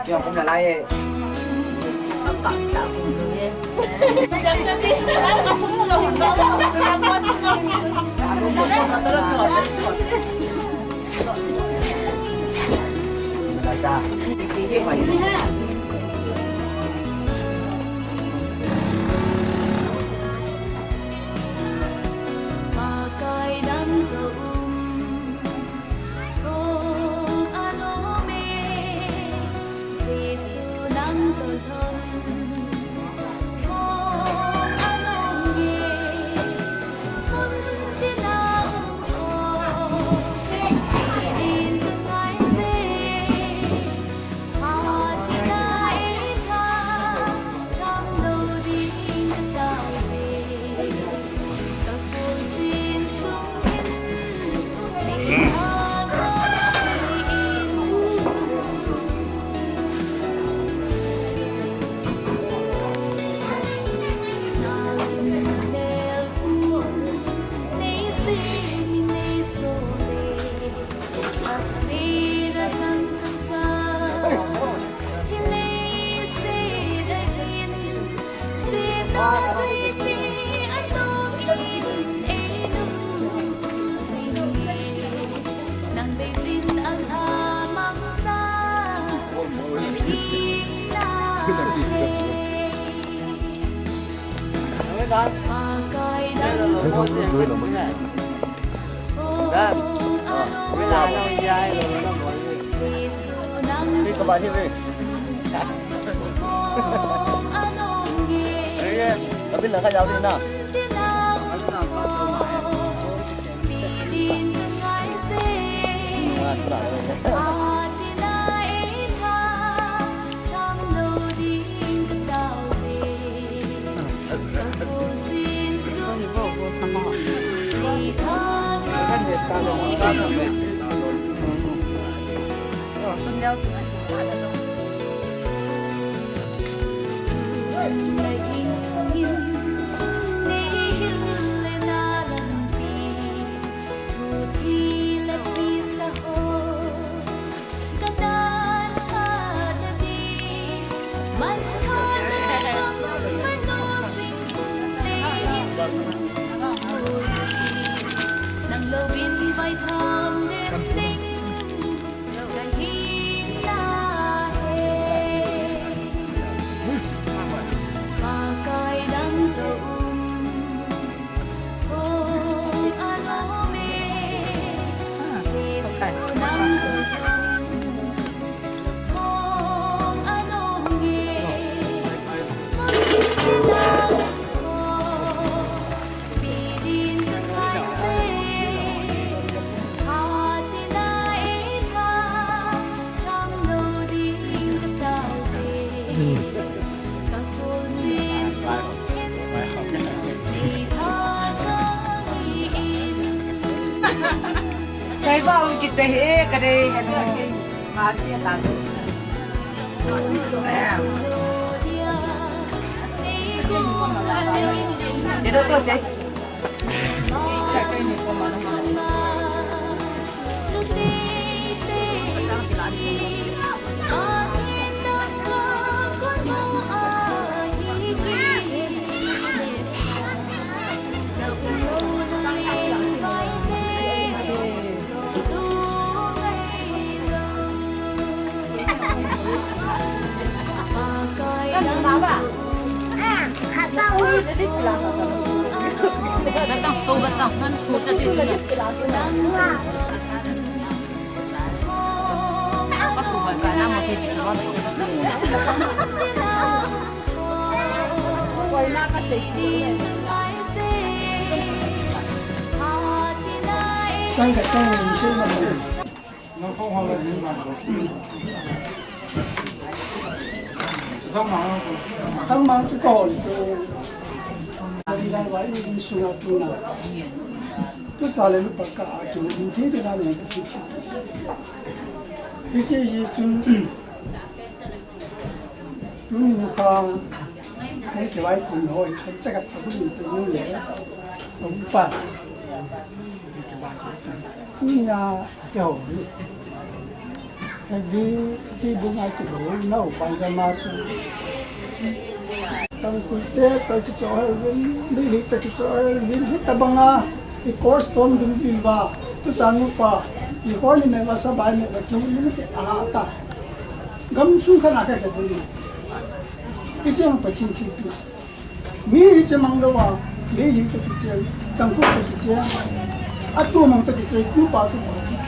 Yang punya lain. Các bạn đi. Tapi nak kau jauh ni nak. Cái bao kita cái đây hạt tiền tạt Thế đâu tôi sẽ Batang, tu batang, kan pucat di sini. Aku suka karena mau pergi jalan. Kau ini nak segi. Jangan jangan你先嘛，那放好了你嘛。帮忙就够了，是来玩艺术啊，做那，就啥来都不干，就明天的那两个事情，而且也就你看，我就爱看好，这个不是对我来，怎么办？你呀，有。Di bunga itu dulu, nau panjang mata. Tang kulte, tak kecil, beli tak kecil, beli tabanga, di course tom dulu viva, tu tanu pa, di kau ni memang sabai ni, tapi ni tu ahata. Gam sungkan ada ke dulu. Itu yang pecin cipu. Mi itu manggawa, beli tak kecil, tang kulte kecil, atu mang tak kecil, kupa tu,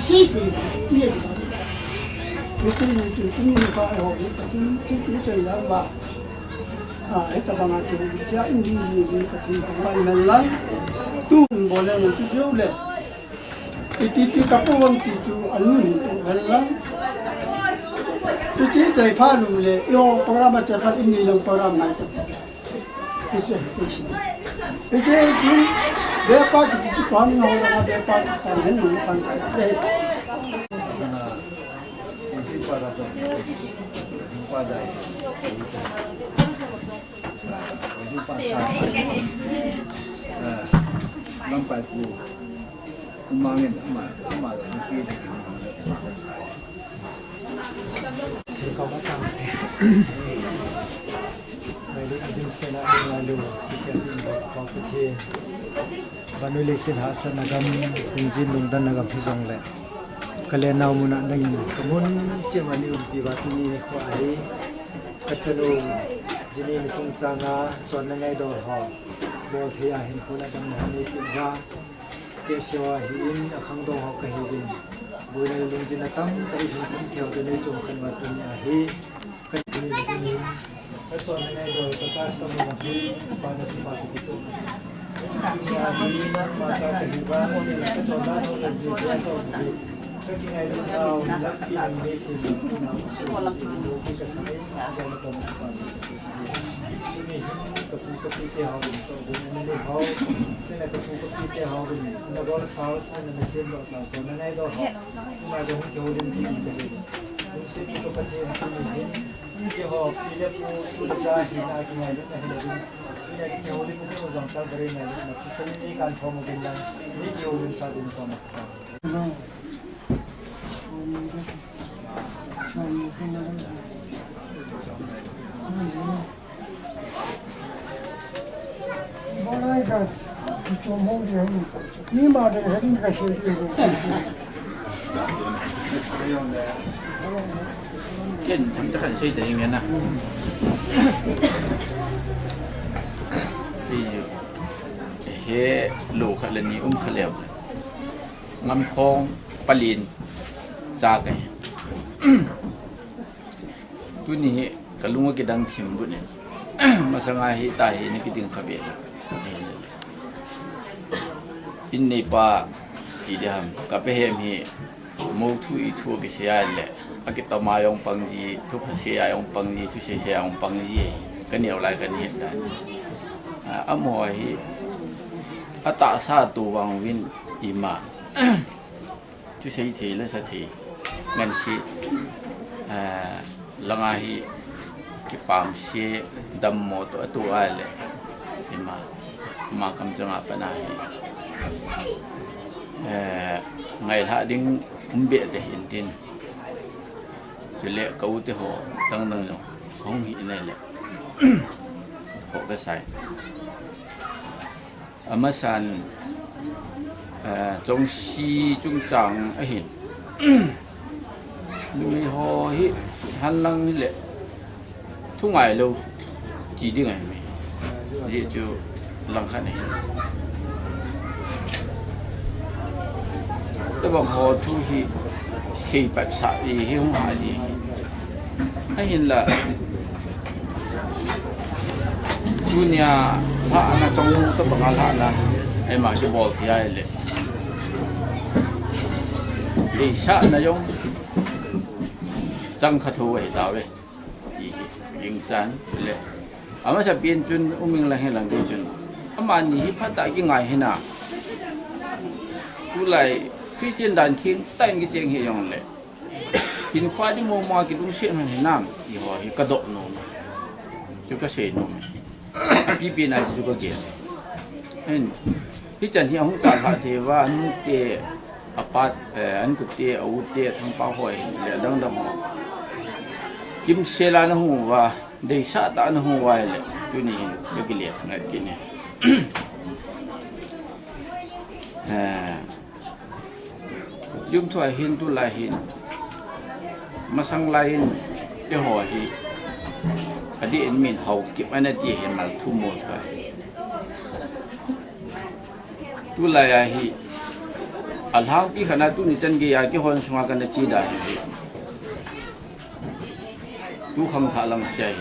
siapa dia? Itu ni kalau orang itu cerita apa, itu bangga kerja ini kerja orang melang, tu boleh nanti jauh le. Itu kapuan itu anu itu melang. Suci saya palu le, yo program macam ini yang program itu. Itu. Itu berapa itu tuan orang berapa tuan ini pantai. Lampai ku, mangin amat mungkin. Kau batang. Baik, ini sena lalu kita buat kau pergi. Banui lesin hasan agam kunjin lungdan agam hizong le. Kalian nak muna nangin. Kamun cemani umpi batu ni kuai. Kacanu jini ni tung sana soal nangai dor ho. Bol thea hin pun agam nani kiba. Kesewa hin akang dong ho kahidin. Bulan lungjin atam cari hin thea tu ni jomkan batu ni ahi. Kacanu jini. Soal nangai dor kertas tamu nabi pada sepatu itu. Jadi mata kehidupan kecolan dan juga 见他们这很碎的里面呢。he lo khala ni khalew ngam thong palin cha kai tu ni kalunga ki dang thim bu ne masanga hi ta hi ni ki ding khabe in nei pa idam ka pe hem hi mo thu I thu ki sia le akita ma yong pang ji thu pha sia yong pang ji su sia yong pang ji ka niaw lai ka ni da amo hi ata sa tu wang win ima chu sei thi le sa thi ngan si langa hi ki pam si dam mo to tu ale ima ma kam janga pa na hi ngai la ding umbe de hin tin chu le kau te ho tang nang no hong hi ne le ho ka sai amasan Chongshi chung chang a hin mi ho hi han lang hi le thu ngai lo chỉ đi ngày mi đi chu lang khan nàyแต่ว่าพอทุที่สี่ปัสสาวะที่ห้องหาดีให้เห็นละทุเนี่ยพระนักจงต้องบังคับนะไอ้หมาจะบอกที่ไอ้เลยไอ้ชาณยงจังขัดหัวไอ้ดาวเลยยิงจันเลยอามาจะเปลี่ยนจนอุ้มมิงละให้หลังดีจนอามานี่พัดตากี่ไงให้น่ะกูเลยkhi trên đàn thiên tay cái chuyện hiện象này, hiện khoa đi mua mua cái东西mà hiện nam, thì họ hiện cái độ nôm, chú cái sợi nôm, bên này chú cái kia, nên khi chân hiện không cả thìว่าanh tê apart anh cũng tê ở tê thằng bao hồi là đang đâm họ, kim xe là nó hùng và để sát đã nó hùng vài lệ, chú này cái liệt thằng này kia này. Chúng tôi hiện tu lại hiện mà sang lại hiện cái họ hi ở đây mình học kịp anh ấy hiện mà thu một thôi tu lại hi alhang cái khả năng tu ni chân cái hôn xung quanh cái chi đại tu không thà lòng xe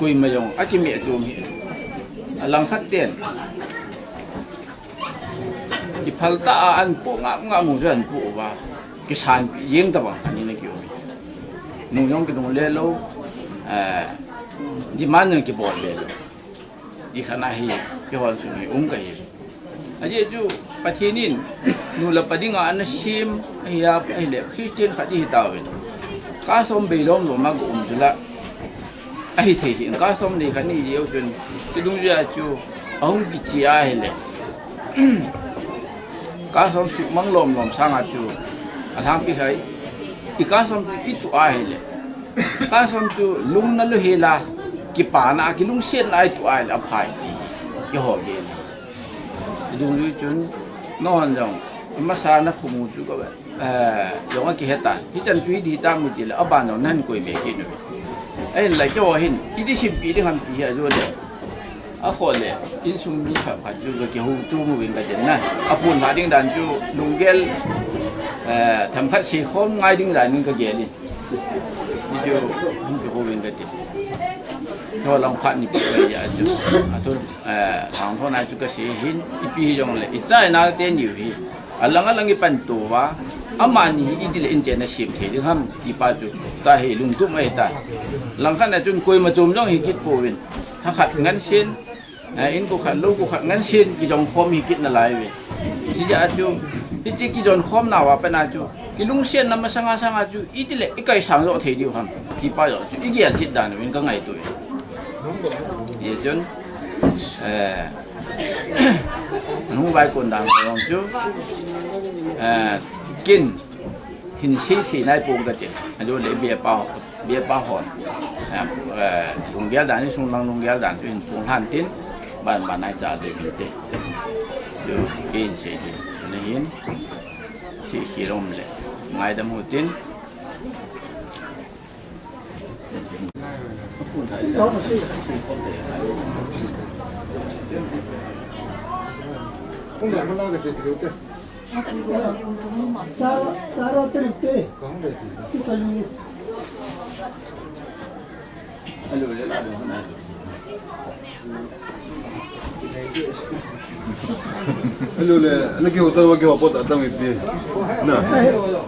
cùi mà dùng cái mẹ chùm hiện lòng phát tiền di palta an po nga mo jan po ba kisan yeng ta bang kanin ki obi nung yong ki dong le lo di man ki bo le di khana hi ki hon su ni ka hi aje ju pathinin nu la padinga an sim ya ai le christian khadi ta wen ka som be lom lo ma go jula ai the hi ka som ni khani yeu chen ki dung ya chu ong ki chi a he le cá sấu sụp măng lồm sang à chú, thang pi thấy, thì cá sấu ít tụ ai hết, cá sấu chú lung nó lười là, cái bàn à cái lung xiên ai tụ ai là phải, cái họ đi, thì đúng như chúng nó hoàn rằng, mà sao nó không muốn chú các bạn, giống cái hết ta, cái chân chú đi ta một tí là ở bàn nó năn quỳ về kia nữa, ấy lại cho hình, cái đi xem pi đi làm pi rồi đấy. Ako le, insum ni sa kaju ke hu chu mu wing ka den na. Apun ha ding dan chu lungel tham phat si khom ngai ding dan ka ge ni. Ni chu hu ke hu wing ka ti. Tho long phat ni pi ya chu. Athun hang tho na chu ka si hin ipi jong le. I chai na te ni hi. alang ipan tuwa amani idil injena ship the ding ham ki pa chu ta he lung tu mai ta lang khan na chun koi ma chum long hi kit powin tha khat ngan sin in ko khat lo ko khat ngan sin ki jong khom hi kit na lai we ji ja chu hi chi ki jon khom na wa pa na chu ki lung sen na ma sanga chu idile ikai sang ro the di ham ki pa yo chu igi al chit dan win ka ngai tu ye chun nung bai kon dang long chu kin hin si khi nai pung ka che ajo le bia pa hon lung gia dan sung lang lung gia dan tin pung han tin ban nai cha de min te yo kin se di ne hin si khi rom le ngai da mu tin Cara terite. Kita ni. Hello, le la do na. Hello, le, lagi hotel wagi apa tak tahu itu. Nah.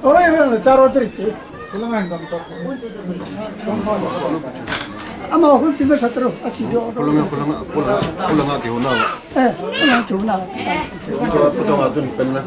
Oh, yang cara terite. Ama aku tiba satu, asyik. Pulang ke Hona. Pulang ke Hona. Potong atun penna.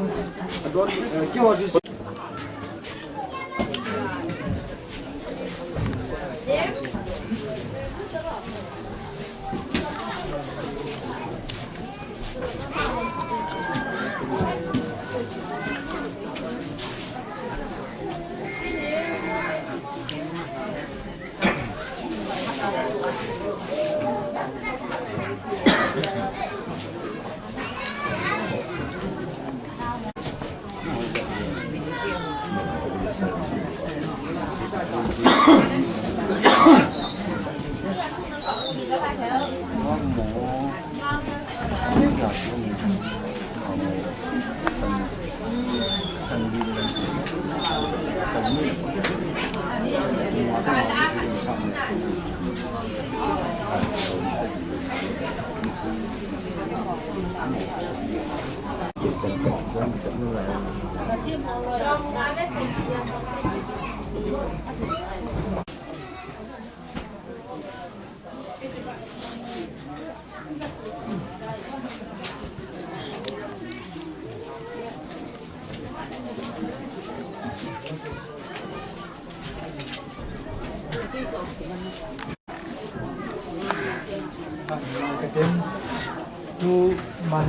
tu man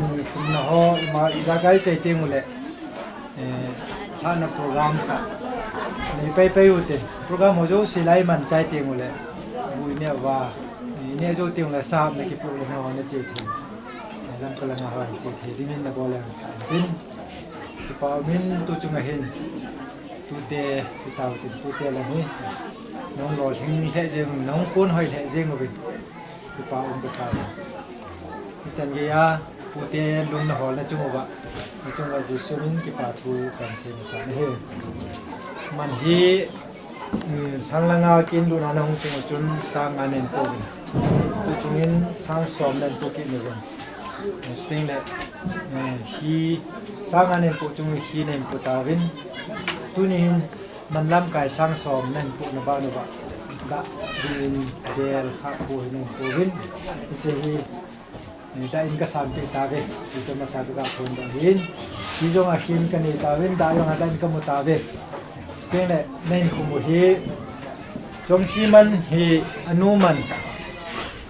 na ho ma izagai chaite mule thana program ka ni pai ute program ho jo silai man chaite mule bui ne wa ne jo te mule sa ne ki problem ho ne chaite lam kala na ho chaite din na bola bin ki pa min tu chunga hin tu te tu tau tu te la ni nong lo thing le jeng nong kon hoi le jeng bin ki pa um ka sa Ican gaya putih lung na hol na cungoba, cungoba jisumin kipatu kan sih he. Manhi sanglanga kin luna na hong cun sang anen pogin, tu cungin sang som dan pokin nugen. Sting le hi sang anen po cung hi nem putawin, tu nihin manlam kai sang som nen po na ba da din gel hak po nem pogin, icehi da in ka sampai tabe itu masa ka pun dahin hijong akhim kan ni tawin da yung adan ka mutabe stene nen kumuhi Chongshi man hi anuman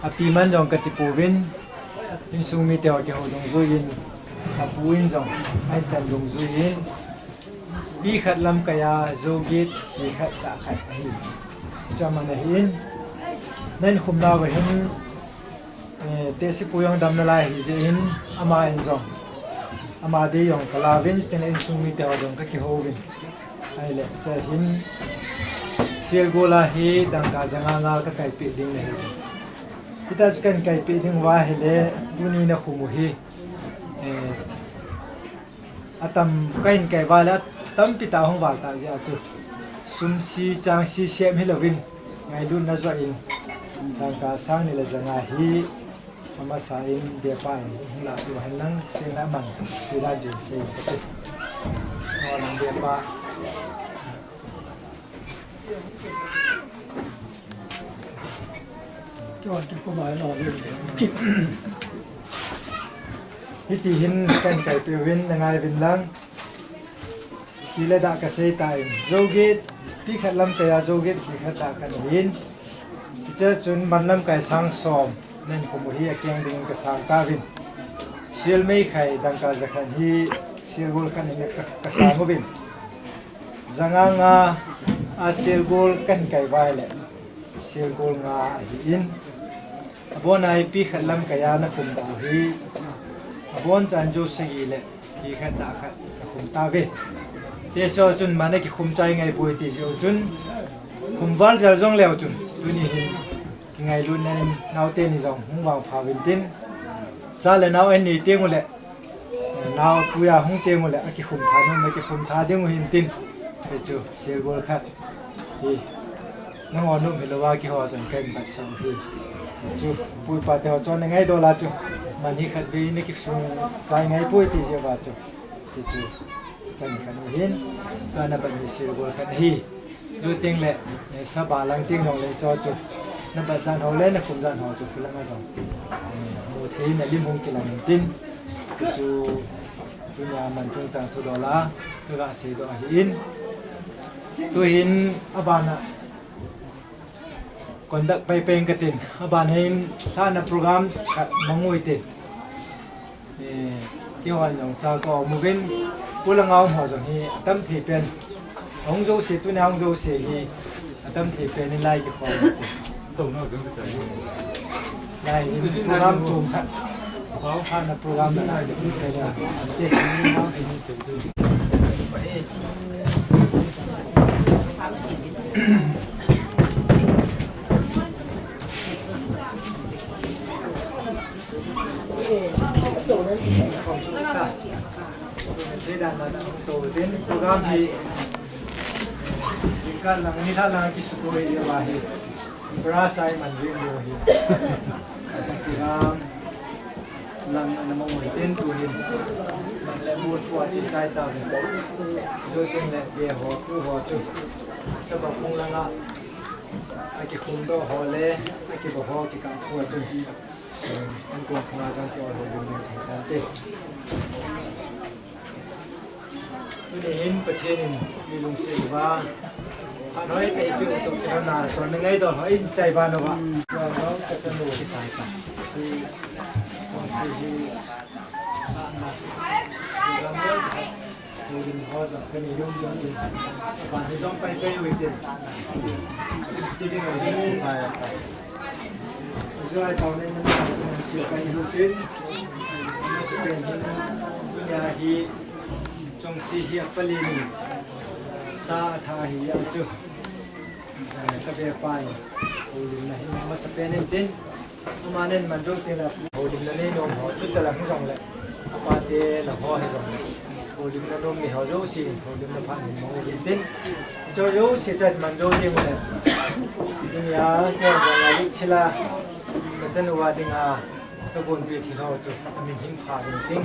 apiman jong katipuvin in sumi te ke hodong zuin apuin jong ai tan dong zuin bi khat lam kaya zogit hi khat ta khat hi chamanahin nen khumna wa hin tesi puyong dam na lai hin ama enjong ama de yong kalavin sten en sumi te hodong ka ki hovin ai le cha hin siel gola hi dang ka janga nga ka kai pi ding ne kita kan kai pi ding wa hele duni na khumuhi atam kain kai wala tam pita hong wa ta ja chu sumsi changsi sem hilovin ngai dun na zo in dang ka sang ni la janga hi ama sain de pai la tu hanang sing na mang sila jin sei หลังเดียบปะจอดจะก็หมายหล่อเลย พิธีหินกันไก่เปียววินยังไงเป็นลังที่เลดากระเซตายโจกิตพี่ขัดลำแต่โจกิตพี่ขัดดากันหินที่จะจนบรรลำไก่สังสมนั่นขโมยเกียงดึงกระสังตาวินเชียลไม่ไข่ดังกาจะขันฮีเชียลกุลกันนี่กระสังวินจังงาอาเชียลกุลกันไก่ไว้เลยเชียลกุลงาหินบนไอพี่ขัดลำไก่ยานะคุมดาวฮีบนจันจูสกีเลยพี่ขัดดาขัดคุมตาวินเดี๋ยวจุนมันเนี่ยคุมใจไงปุยตีจุนคุมวาลจะจงเลี้ยวจุนตุนี่ไงรุ่นนั้นนาเต้นี่จงหงวางพาวินตินจ้าเลยนาเอ็นนี่เตี้ยงเลยนาปุยาหงเตี้ยงเลยอากิคุมทานุ่มอากิคุมทาเตี้ยงหินตินไปจูเสียกุลขัดฮีน้องอ่อนนุ่มเห็นว่ากี่หัวจนเกินบัดสังฮีจูปุยปาเตอจนไงโดนละจูมันนี่ขัดบีนี่กิฟงใจไงปุยตีเจ้าบาจูจูกันกันหินก็นับเป็นเสียกุลขัดฮีดูเตียงเลยสบายลังเตียงของเลยจอจูนับเป็นจานหัวเล่นนับคุมจานหัวจูฟิลังก็จงโมเทนเนี่ยลิมหงกิลังตินจูตุนยามันจงจางทุดอลาตัวละเสียตัวหินตัวหินอบานะก่อนดักไปเป็นกระตินอบานหินสร้างโปรแกรมกับมังงวยตินที่วันยองจาก็มูบินผู้ละเงาหัวจงฮีตั้มที่เป็นองค์โจเสียตัวนี้องค์โจเสียฮีตั้มที่เป็นนี่ไล่กี่คนตรงนั้นตรงนี้ไล่โปรแกรมจุ่มครับเขาผ่านโปรแกรมได้เดี๋ยวนี้ไปเลยเด็กนี่น้องเห็นที่ด้านนั้นตัวเป็นโปรแกรมที่การหลังนี้ถ้าหลังกิจตัวเดียวว่าปราศัยมันเรื่องเดียวโปรแกรมหลังนั้นมองไม่เต็มตัวหินมันจะมูดชัวจิตใจตาเป็นโดยเป็นแหล่งเบี้ยหัวผู้หัวจุดสำหรับคงลังอ่ะไอ้ที่คุมโตหัวเล่ไอ้ที่บ่หัวที่การชัวจุดมันกวนพลาจังที่ว่าอยู่ในทางเตะนี่เห็นประเทศนึงมีลุงเสียว่าน้อยแต่จุดตรงนี้นาส่วนนึงไอ้ดอกเขาอินใจบ้านเราว่าเราจะสนุกที่ตายกันที่ของที่เราเลือกดูดินพอจะเป็นยุ่งยุ่งบ้านที่ต้องไปวิเดนจริงๆเราไม่ใช่ช่วยตอนนี้มันเสียไปรูปดินมันจะเป็นที่ปัญญาที่จงสีเหียปลีนซาทาหิยาจุกระเบียไปโอ้ดินนะมันจะเป็นดินประมาณนั้นมันรู้ที่เราโอ้ดินนี่น้องเขาจุดจะหลังส่งเลยปาเตละหัวให้ส่งโอ้ดินน้องมีเขารู้สิโอ้ดินพันธุ์มองดินโจรู้สิจัดมันรู้ที่มันดุนยาแก่ยังไงที่ละมันจะนึกว่าถึงตะบนเวทีเราจุดมีหินผาจริง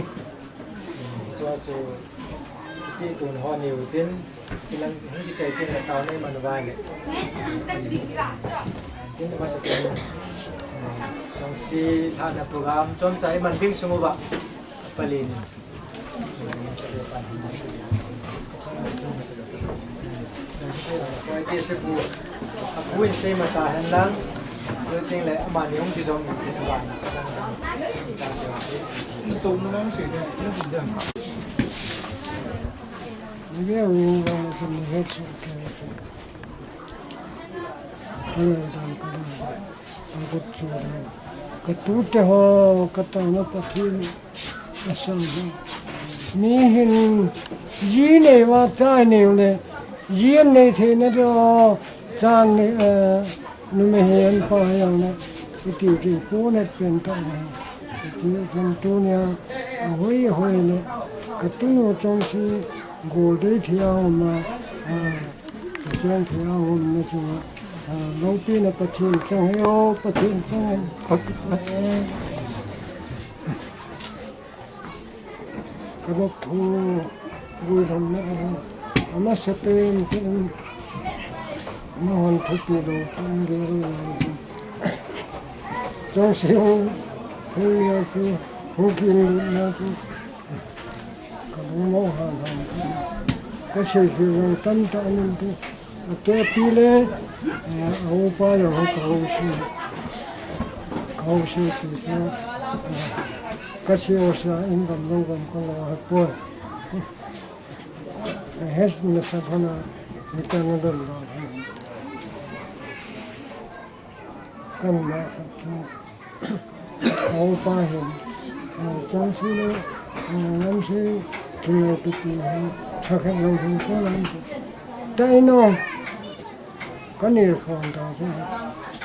ๆจูที่ตัวหัวนิ้วดินที่ลังหินที่ใจดินตอนนี้มันวายเลยดินมาสเปนจงซีท่านโปรแกรมจนใจมันทิ้งสมุบะปลีนไว้ที่สิบวันผู้อินซีมาสาหันลังโดยจริงแล้วมาในห้องที่จงอยู่ที่บ้านตุ้มน้ำสีเนี่ยนี่เป็นเรื่องนี่เราทำให้สุดเลยทำกันอาวุธสุดเลยกระตุ้นเท่ากระตุ้นมาที่นี่สั่งนี่เห็นยีนเนี่ยว่าใจเนี่ยเลยยีนเนี่ยที่นั่นก็จางเนี่ยนุ่มเห็นพออย่างนั้นที่โคเนตเป็นตัวเนี่ยที่เป็นตัวเนี่ยห้อยเนี่ยกระตุ้นจงสีโกลด์ที่เอามาเจ้าที่เอามาจังเราปีนปัจจุบันจังให้เอาปัจจุบันจังปัจจุบันกระบอกทู vui thầm nó mà sẽ tên cái nó hoàn thức bị đồ không ghê rồi trong siêu hơi chứ không kiên nó chứ không mong hàng cái sự dùng tâm trạng nên thì cái pile ông pa rồi cầu sự thì cái sự sa in cầm long cầm con là bồi hết nó sẽ thằng nào người ta nó đâm vào căn mà ông pa hiện trong sự làm sự thì người ta thì chắc là long không có làm đây nó có nhiều khó khăn đó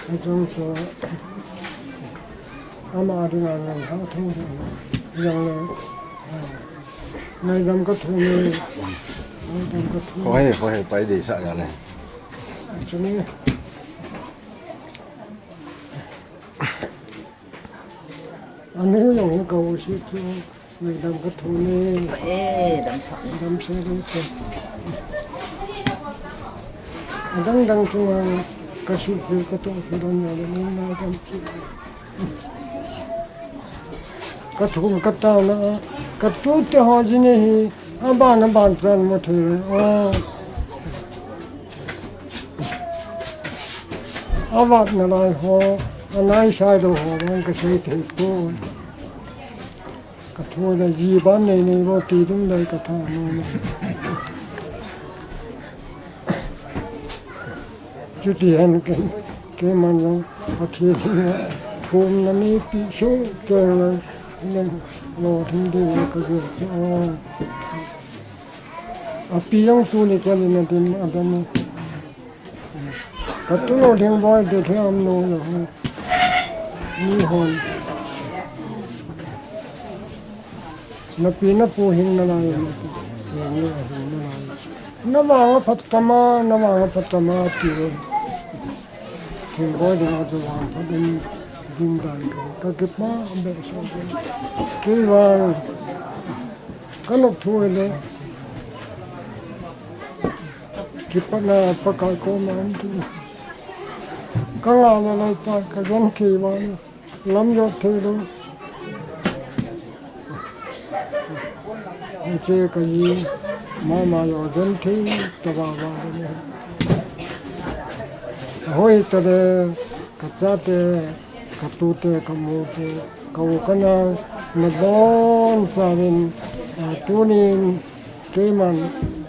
chứ trong số ama đi ngang ngang tháo thu rằng là ngày năm có thu này có hay phải để sợ này cho nên anh ấy dùng cầu sĩ cho ngày năm có thu này đâm xe đi đang chung cái sự việc cái tổ chức đó nhiều nên là đâm xe cái thùng cái tàu nó cái túi thì họ gì này anh bạn chân một thứ anh bạn nó lại họ anh ấy sai đồ họ đang cái gì thì cô cái thùng là gì bán này vô tí đúng đây cái thằng nó chút tiền cái mà nó có tiền thùng nó mới bị số cho nên lo thêm đi cái gì piang tu này cho nên là tìm anh em cái tu lo thêm voi để theo ông nó rồi như hồn nó pi nó pu hình nó lại nó vào phát tama thì voi để nó vào phát đến đinh đàn cái má bé sao cái vào cái lộc thui này cái bắt là bắt cái con mà anh tu cái nào là ta cái dân kỳ vào lắm giọt thôi luôn chơi cái gì mà rồi dân thì ta vào đây hồi ta đây cái giá thế cái tu thế cái mô thế cái nào nó bon ra bên tu nên cái mà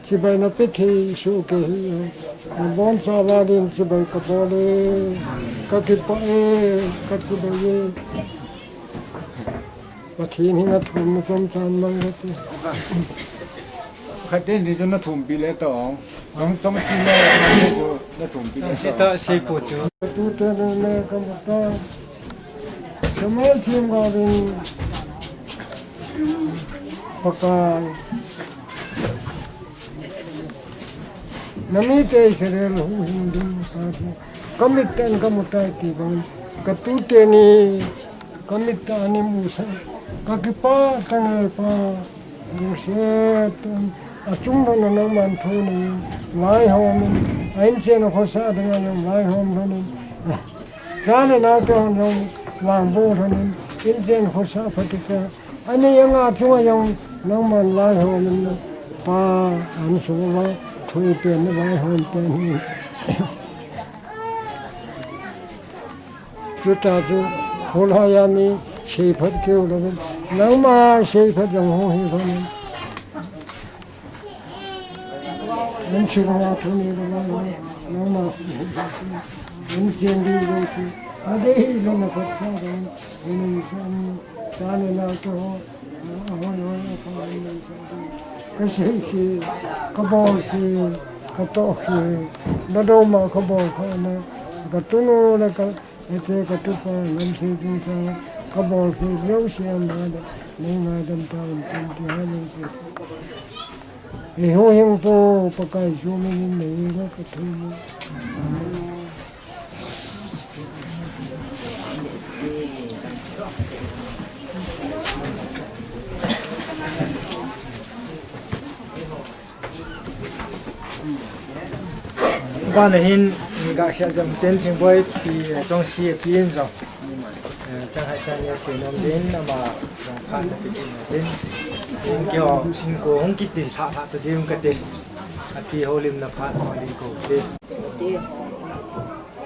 chỉ phải nó biết thì số cái nó bon ra ra đến chỉ phải cái bộ đấy cái bể cái bể và thì nó thùng nó trong tràn mang hết khách đến thì cho nó thùng bị lẽ tao trong khi nó thùng bị lẽ sẽ ta sẽ phụ chú tu thế này cái một cái semua tim kami pakai nami teh sering hundu kami tan kamu tahu bang ketute ni kami tani musa kaki pa tangai pa muset acung dengan nama Anthony lai home ain seno khosa dengan lai home ni kana na to yang lang bo thanin injen khosa phatika ani yang a chunga yang nama lai home pa an suwa thui pen lai home pen chuta chu kholhayami seiphat keu lo nama seiphat yang ho hi thanin anh suy nghĩ thôi này là nó mà anh chuyên đi rồi thì ở đây là nó có sao rồi mình xem cha này nào cho họ nói cái gì cái bò thì cái to thì nó đâu mà cái bò cái tu nó là cái tu pa làm gì chúng ta cái bò thì lâu xem mà nên là đâm ta thì hai mươi thì hồi hiện phố pakai số mình lấy ra cái thứ ba này hin gà khẽ dầm tên phim boy thì trong xe pin rồi chẳng hạn chẳng như xe nôm đến mà trong phan là cái đến kiểu xin cô không kịp tiền thả thả từ đêm cái tiền thì hồ lim là phan mà đi cổ tiền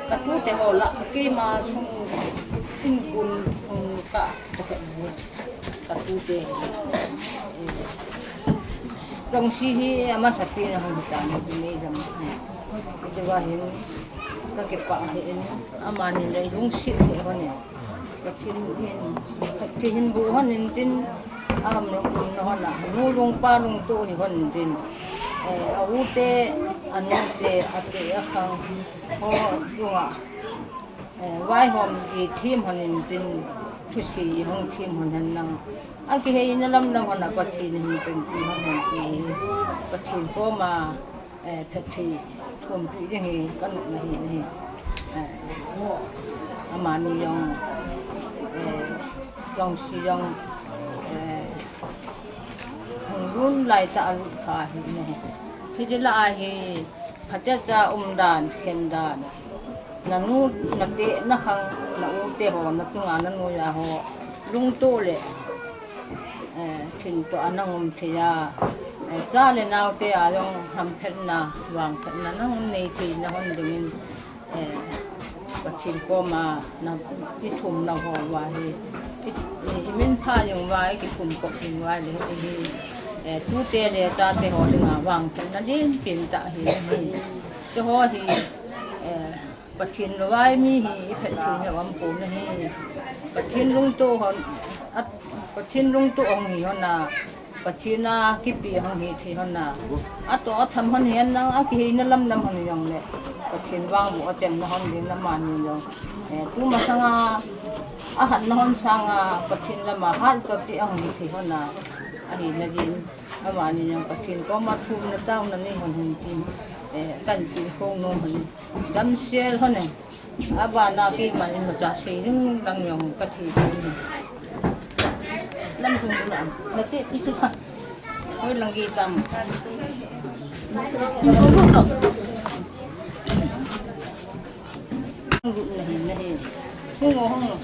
các nước thì họ là cái mà xin quân cả các nước thì Chongshi hi ama sapi na hong hitan ni jam ito ba hin ka ke pa hin ama ni dai hong sit he hon ni hin bu hon nin tin am no kun no na nu long pa long to hi hon tin au te anu te ate akhang ho lunga vai hom ki thim hon nin tin thusi hong thim hon han nang anh kia hay nó lâm lâm còn là quạt chì thì mình không thì quạt chì có mà thật thì thuần thủy thì con này thì mà ni dòng xì dòng luôn lại tạo khá thì này thì chỉ là thì phát ra đàn khen đàn là nu là tệ nó không là u tệ họ nó tung ăn nó ngồi là họ lung tô lệ thìn to anang thì cha lên nào thì long ham phèn na vàng phèn na nó này thì nó hôn đừng bắt chim cô mà nó cái thùng nó hồ vài thì mình pha dùng vài cái thùng cột dùng vài để chú tê để cha tê hồ đừng vàng phèn na đi tiền tạ thì cho họ thì bắt chim vài mi thì phèn thì nó bấm cổ này bắt chim lung tô họ bắt chim lung tô ông hi hòn na bắt chim na kipi hòn hi thì hòn na to tham hòn hiền na ki na lam hòn yong le bắt chim wang bu atem na hòn din na man ni yong tu ma sanga han na hòn sanga bắt chim la ma han ka ti hòn hi thì hòn na hi na din ma ni yong bắt chim ko ma thu na tao na ni hòn hin tin kan tin ko no hòn dam sel hòn ne aba na ki ma ni ma cha se ning dang yong ka thi lâm cùng làm là cái chút thật hơi lằng gì tầm không lúc đâu này không ngồi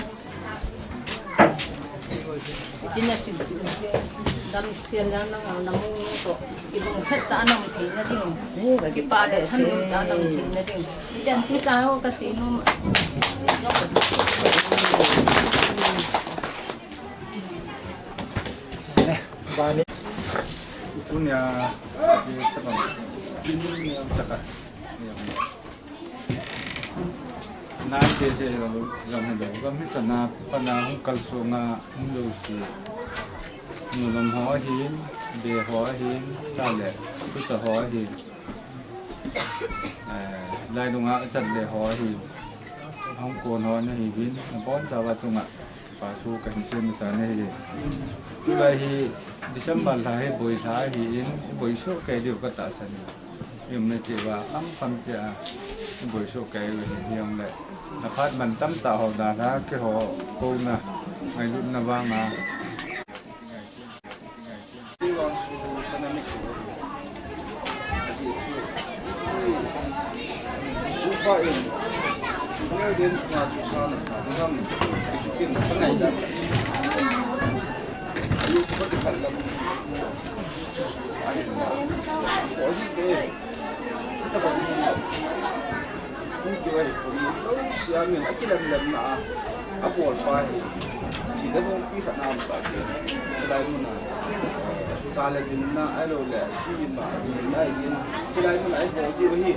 chỉ là sự đâm xe là nó nằm có cái bông thét ta nằm thì nó đi cái ba để thân ta nằm thì nó đi đi chân cứ cao cái gì nó itu nya di teman ini yang cakap nai desa yang hendak kami tanah panah kalsunga hindusi nulam hohin de hohin tale kita hohin lai dunga chat de hohin hong kon hoin hin bon jawa tunga pasu kan sen sana hi lai hi December lah boy thai hi boy show cái điều có tạ sanh nhưng mà chỉว่าâm phần cha boy show cái hiền lại là phát mình tâm tạo họ đã ra cái họ cô nè ngày lúc nào vang mà seperti kalau ada orang kita bagi mungkin siang yang kita lem na apa apa chỉ để không biết khả năng bảo vệ đây mà xa lại thì na ai rồi là khi mà mình này thì đây mà lại bỏ đi với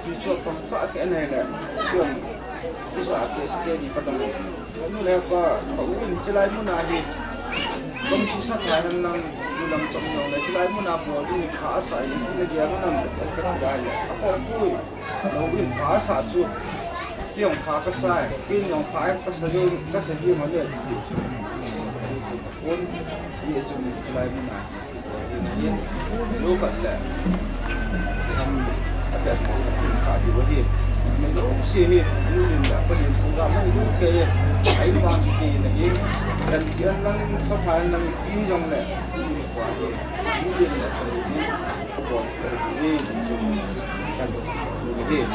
thì cho con xã cái này là thường cái xã cái gì bắt đầu như là có những cái này muốn là gì không chỉ sát hại anh năng như làm trong lòng này cái này muốn làm bỏ đi phá sản cái gì muốn làm cái này là có vui nó bị phá sản xuống cái ông phá cái sai cái ông phá cái sai mà được ôn gì chung cái này muốn làm nếu cần là làm đẹp phá đi cái gì mình cũng xí hi lưu lên là cái điểm cũng gặp nó cũng cái ấy mà cái này dan dia lang sa thayan lang injong le kwa ni ni le ni ko ni ni tiền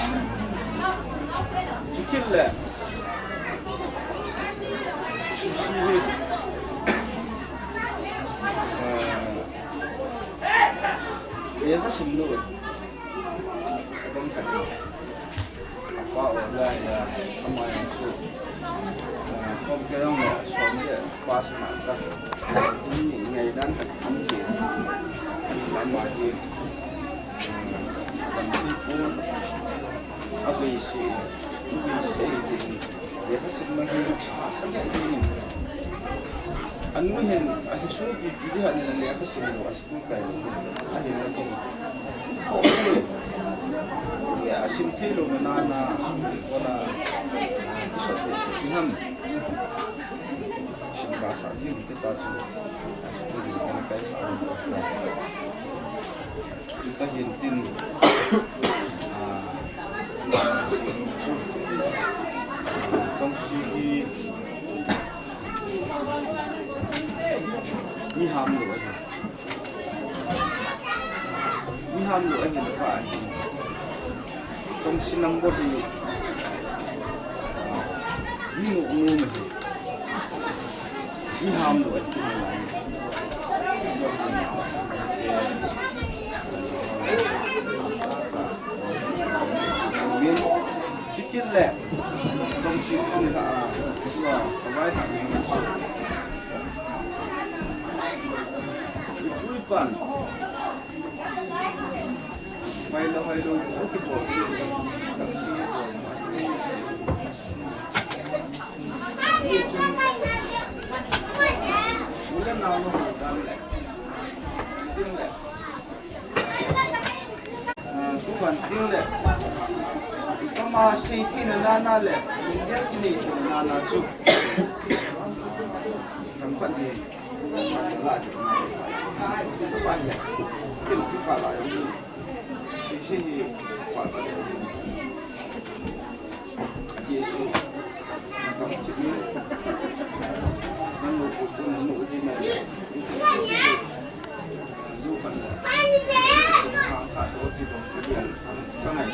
chỉ khi là dia kan sebelum bangkat apa orang ya kemana tu kau kira orang suami dia pas mata ini ngai dan ambil lama dia pun apa isi dia kan sebelum sangat ini anu hen ahisu pilihan yang dia kasih asing kai ahin lagi ya asim telo menana wala isot inam bahasa dia kita tahu seperti mana kai kita hintin Chongshi mi ham lo anh được phải trong sinh năm body mi ngủ ngu mình mi ham lo anh miếng chicken lẹ trong sinh không là có vài thằng pan mai lo cái bộ đăng xí rồi nào nó đang lại tiếng lại cũng vẫn tiếng lại có mà xí thì là na lại mình biết cái này thì là na chút thằng phần gì lại banyak mungkin kita lah yang sisi kuasa Yesus macam ciri menurut ini bukan angkat roti kemudian sana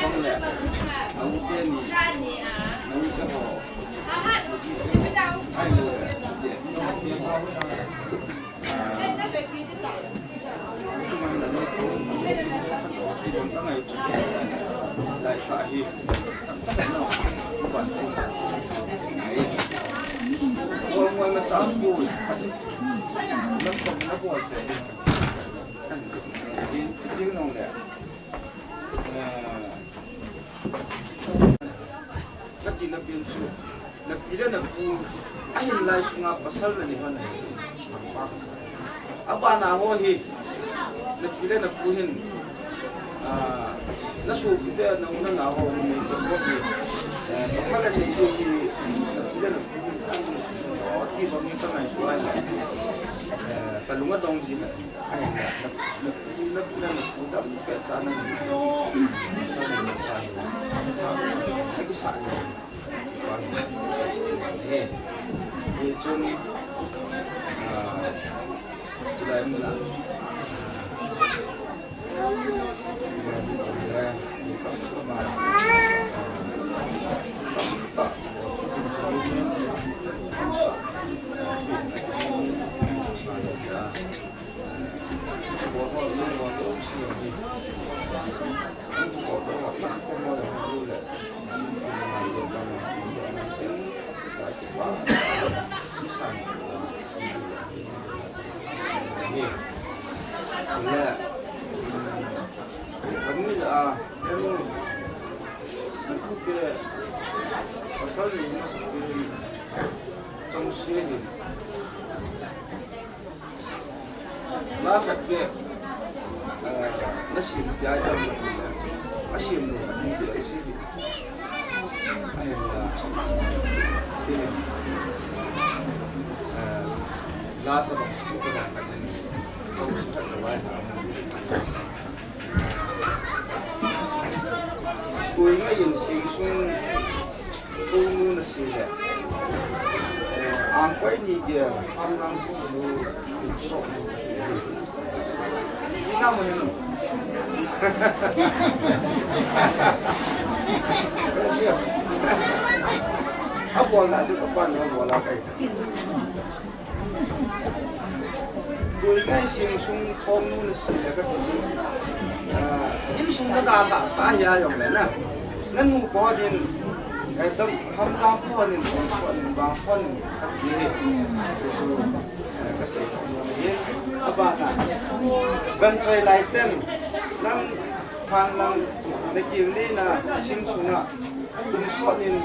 boleh kemudian ni kalau Orang macam tu, nak buat dia nong le. Kati nak pinsu, nak pilih nak tu, ahin lai sungai pasal ni mana? Apa nak hohi? Nak pilih nak puhin. Nasu kita nak mana nak hohi macam ni. Pasal ni tu nak pilih nak puhin. Di bawah tanah itu ada. Kalau nggak dong sih, nak udah ke sana. Lagi sana. Itu ni, sudah mula. Chongshi ni, maaf ya, nasi dia ada macam nasi ni, dia isi ni, ayah, ini, lata bang, itu bang, Chongshi tak terbaik. Kau ingat yang sing tunggu nasi dia. Angkai ni dia, orang tu sok. Jina mana? เอาบอลละสิบปันเอาบอลละไปตัวใกล้สิ่งสุ่มทองนู่นสิแล้วก็ยิ่งสุ่มกระดาษป้ายาอย่างไรนะนั่นมูปอดินไอ้ต้องทำตามพ่อหนึ่งคนบางคนที่ก็เสียยิ่งอาบ้านะกันใจไหลเต้นนั่งทางนั่งในจีนนี่นะสิ่งสุ่มนะคุณสอนยิน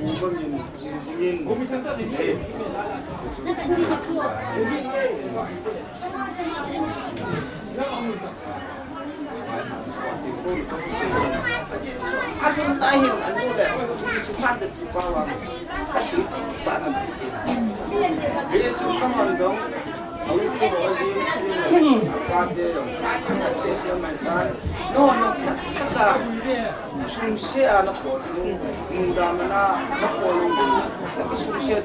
มูก็ยินผมมีทั้งตัวนี้เองakan tahin anu dah sempat di bawah tapi sana dia cuma mandong kalau itu lagi apa dia sesi mainan no kata sumsi anak muda mana nak polong tapi sumsi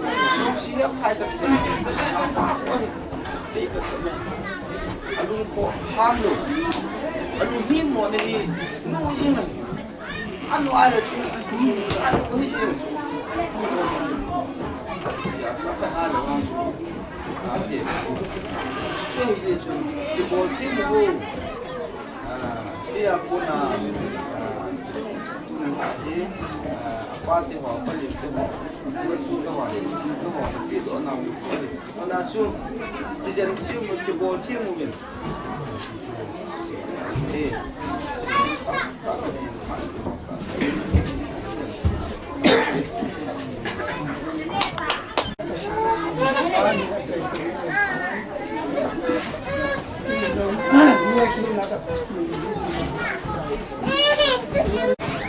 apa kait dia betul alu ko hamlo alu himo ni no yin anu ada tu anu ko ni ya apa hal orang tu ada so ini tu di boleh tu dia pun lagi apa tu apa ni tu tu apa itu orang orang tu di dalam tu mungkin boleh mungkin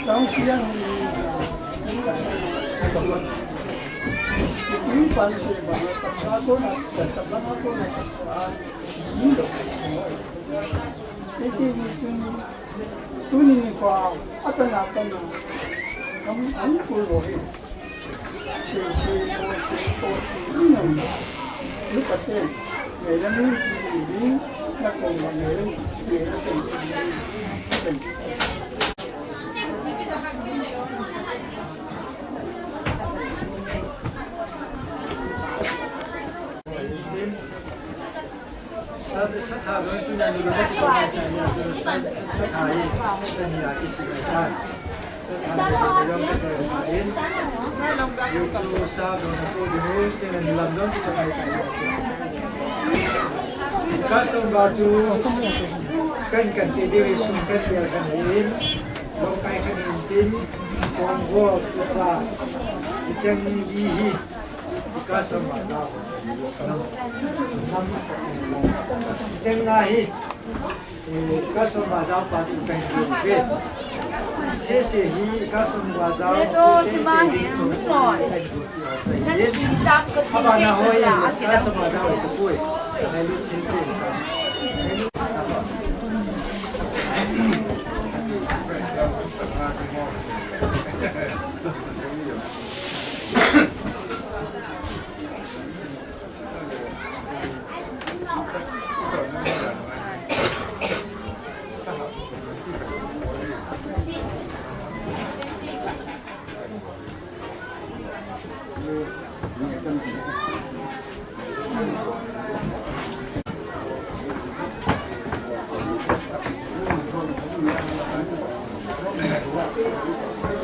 Chongshi yang ini paling sering banget aku nak tetap aku nak ini ini kau apa nak kamu perlu ini pasti mereka ini nak orang mereka Sekarang itu yang dulu kita baca sekarang seni kisah kita. Sekarang dalam lain, itu sahaja untuk diurus dengan London kita kaitan. Custom baju kan TDW sungkan biarkan lain, lokai kan intin, Kongo kita janjihi custom baju. Jangahi kasum bazar patu penjuke sesehi kasum bazar itu cuma yang soal dan sidak abana hoye kasum bazar itu pui lalu cinta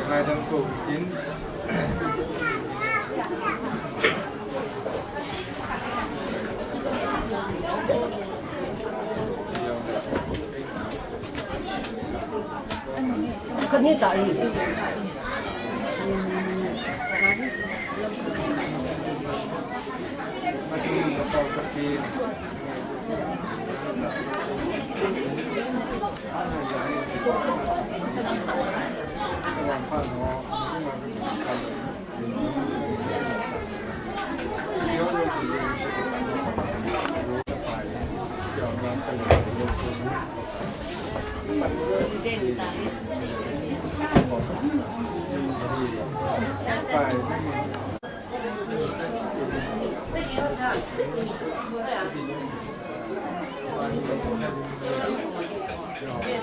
Ngày tháng cổ 9 Kan ni tak ini. Macam betul kecil.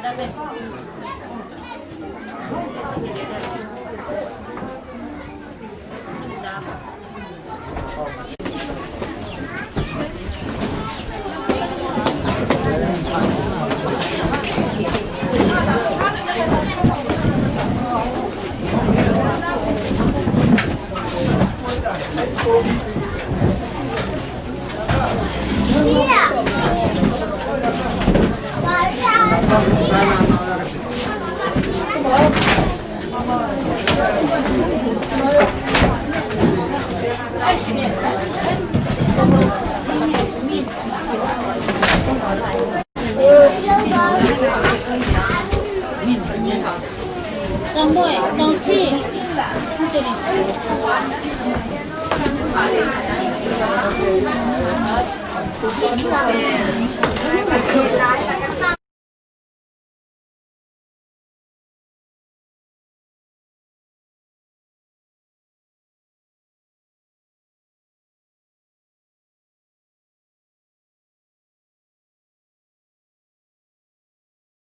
ได้ไหม张妹、张希，这里。来。